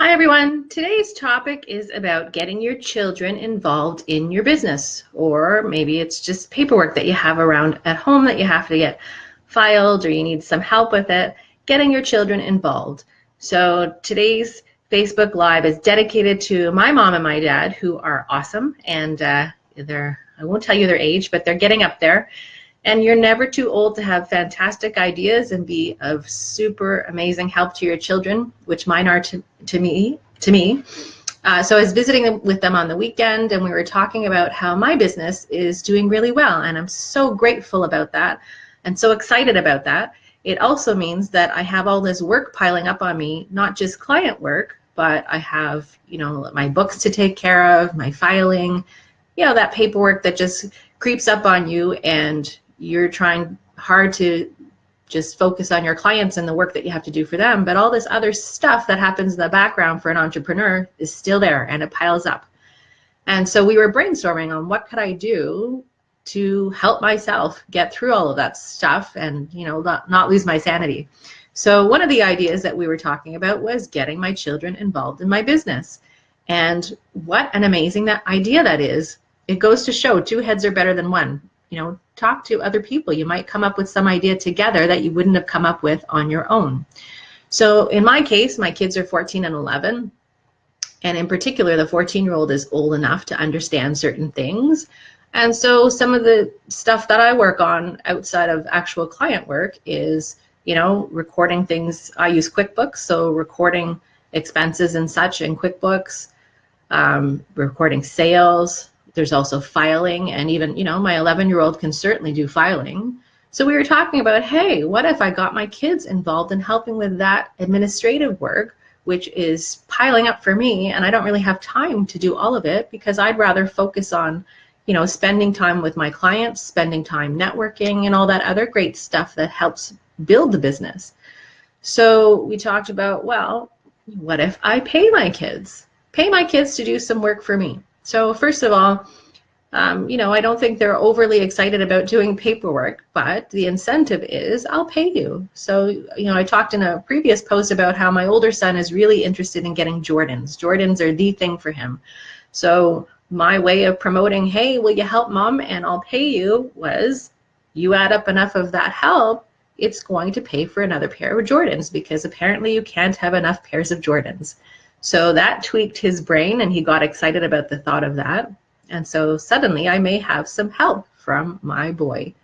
Hi everyone. Today's topic is about getting your children involved in your business, or maybe it's just paperwork that you have around at home that you have to get filed or you need some help with it, getting your children involved. So today's Facebook Live is dedicated to my mom and my dad, who are awesome, and I won't tell you their age, but they're getting up there. And you're never too old to have fantastic ideas and be of super amazing help to your children, which mine are to me. So I was visiting with them on the weekend, and we were talking about how my business is doing really well, and I'm so grateful about that and so excited about that. It also means that I have all this work piling up on me, not just client work, but I have, my books to take care of, my filing, that paperwork that just creeps up on you, and you're trying hard to just focus on your clients and the work that you have to do for them, but all this other stuff that happens in the background for an entrepreneur is still there, and it piles up. And so we were brainstorming on what could I do to help myself get through all of that stuff and not lose my sanity. So one of the ideas that we were talking about was getting my children involved in my business. And what an amazing idea that is. It goes to show two heads are better than one. Talk to other people. You might come up with some idea together that you wouldn't have come up with on your own. So in my case, my kids are 14 and 11. And in particular, the 14-year-old is old enough to understand certain things. And so some of the stuff that I work on outside of actual client work is, recording things. I use QuickBooks, so recording expenses and such in QuickBooks, recording sales. There's also filing, and even, my 11-year-old can certainly do filing. So we were talking about, hey, what if I got my kids involved in helping with that administrative work, which is piling up for me, and I don't really have time to do all of it because I'd rather focus on, spending time with my clients, spending time networking, and all that other great stuff that helps build the business. So we talked about, well, what if I pay my kids to do some work for me? So first of all, I don't think they're overly excited about doing paperwork, but the incentive is I'll pay you. So, I talked in a previous post about how my older son is really interested in getting Jordans. Jordans are the thing for him. So my way of promoting, hey, will you help mom and I'll pay you, was you add up enough of that help, it's going to pay for another pair of Jordans, because apparently you can't have enough pairs of Jordans. So that tweaked his brain, and he got excited about the thought of that. And so suddenly I may have some help from my boy.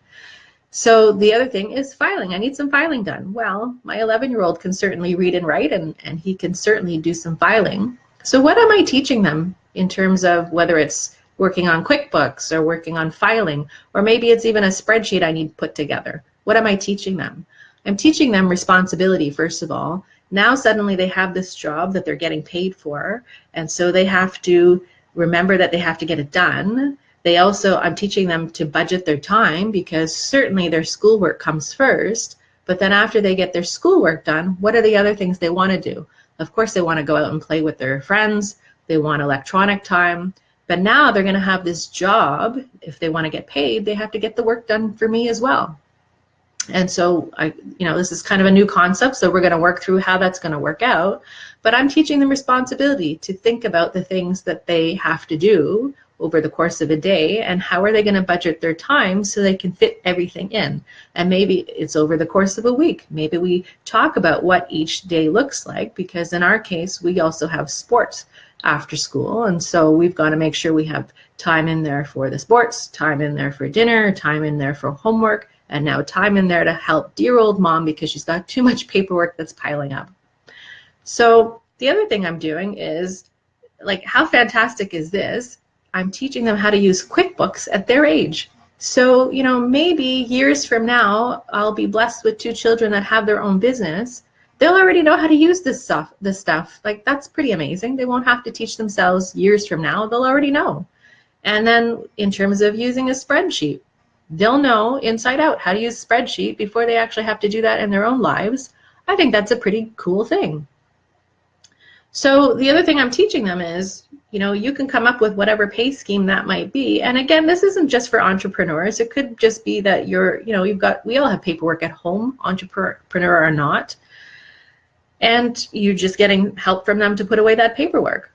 So the other thing is filing. I need some filing done. Well, my 11-year-old can certainly read and write, and he can certainly do some filing. So what am I teaching them in terms of whether it's working on QuickBooks or working on filing, or maybe it's even a spreadsheet I need put together? What am I teaching them? I'm teaching them responsibility, first of all. Now suddenly they have this job that they're getting paid for, and so they have to remember that they have to get it done. I'm teaching them to budget their time, because certainly their schoolwork comes first, but then after they get their schoolwork done, what are the other things they want to do? Of course, they want to go out and play with their friends, they want electronic time, but now they're going to have this job. If they want to get paid, they have to get the work done for me as well. And so this is kind of a new concept, so we're going to work through how that's going to work out. But I'm teaching them responsibility to think about the things that they have to do over the course of a day, and how are they going to budget their time so they can fit everything in. And maybe it's over the course of a week. Maybe we talk about what each day looks like, because in our case, we also have sports after school. And so we've got to make sure we have time in there for the sports, time in there for dinner, time in there for homework, and now time in there to help dear old mom because she's got too much paperwork that's piling up. So the other thing I'm doing is, how fantastic is this? I'm teaching them how to use QuickBooks at their age. So, maybe years from now, I'll be blessed with two children that have their own business. They'll already know how to use this stuff. That's pretty amazing. They won't have to teach themselves years from now. They'll already know. And then in terms of using a spreadsheet, they'll know inside out how to use a spreadsheet before they actually have to do that in their own lives. I think that's a pretty cool thing. So the other thing I'm teaching them is, you can come up with whatever pay scheme that might be. And again, this isn't just for entrepreneurs. It could just be that we all have paperwork at home, entrepreneur or not. and you're just getting help from them to put away that paperwork.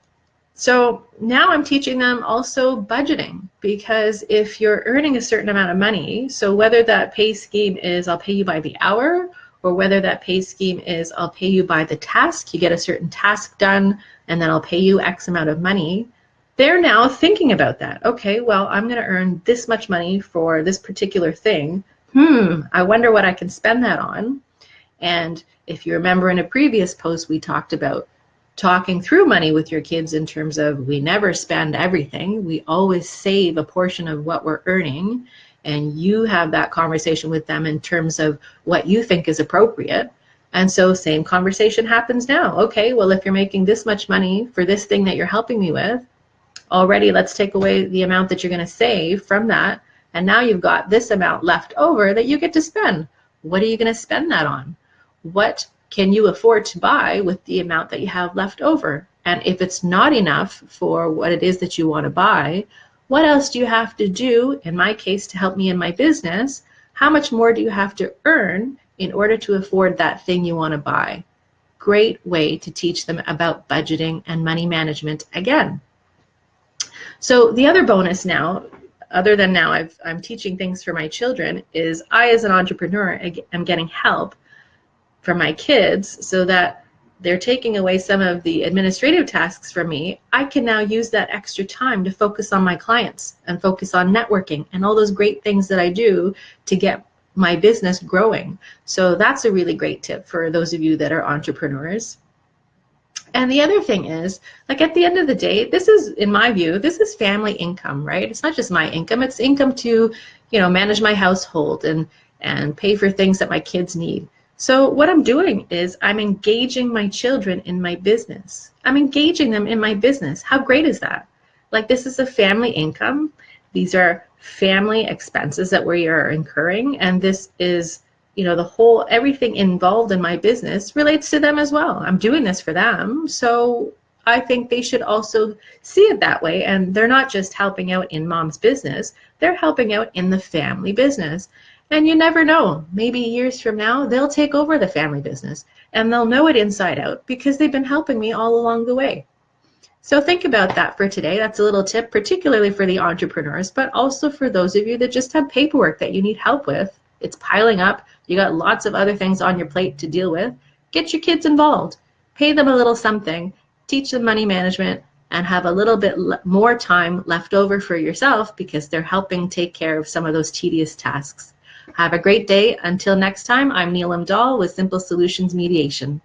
So now I'm teaching them also budgeting, because if you're earning a certain amount of money, so whether that pay scheme is I'll pay you by the hour, or whether that pay scheme is I'll pay you by the task, you get a certain task done and then I'll pay you X amount of money, they're now thinking about that. Okay, well, I'm going to earn this much money for this particular thing. I wonder what I can spend that on. And if you remember in a previous post, we talked about talking through money with your kids in terms of we never spend everything. We always save a portion of what we're earning, and you have that conversation with them in terms of what you think is appropriate. And so same conversation happens now. Okay, well, if you're making this much money for this thing that you're helping me with, already let's take away the amount that you're going to save from that. And now you've got this amount left over that you get to spend. What are you going to spend that on? What can you afford to buy with the amount that you have left over? And if it's not enough for what it is that you want to buy, what else do you have to do, in my case, to help me in my business? How much more do you have to earn in order to afford that thing you want to buy? Great way to teach them about budgeting and money management again. So the other bonus now, other than now I'm teaching things for my children, is I as an entrepreneur am getting help from my kids so that they're taking away some of the administrative tasks from me. I can now use that extra time to focus on my clients and focus on networking and all those great things that I do to get my business growing. So that's a really great tip for those of you that are entrepreneurs. And the other thing is, like, at the end of the day, this is, in my view, this is family income, right? It's not just my income, it's income to, manage my household and pay for things that my kids need. So what I'm doing is I'm engaging my children in my business. I'm engaging them in my business. How great is that? Like, this is a family income. These are family expenses that we are incurring, and this is, everything involved in my business relates to them as well. I'm doing this for them, so I think they should also see it that way, and they're not just helping out in mom's business, they're helping out in the family business. And you never know, maybe years from now, they'll take over the family business and they'll know it inside out because they've been helping me all along the way. So think about that for today. That's a little tip, particularly for the entrepreneurs, but also for those of you that just have paperwork that you need help with. It's piling up. You got lots of other things on your plate to deal with. Get your kids involved. Pay them a little something. Teach them money management and have a little bit more time left over for yourself because they're helping take care of some of those tedious tasks. Have a great day. Until next time, I'm Neelam Dahl with Simple Solutions Mediation.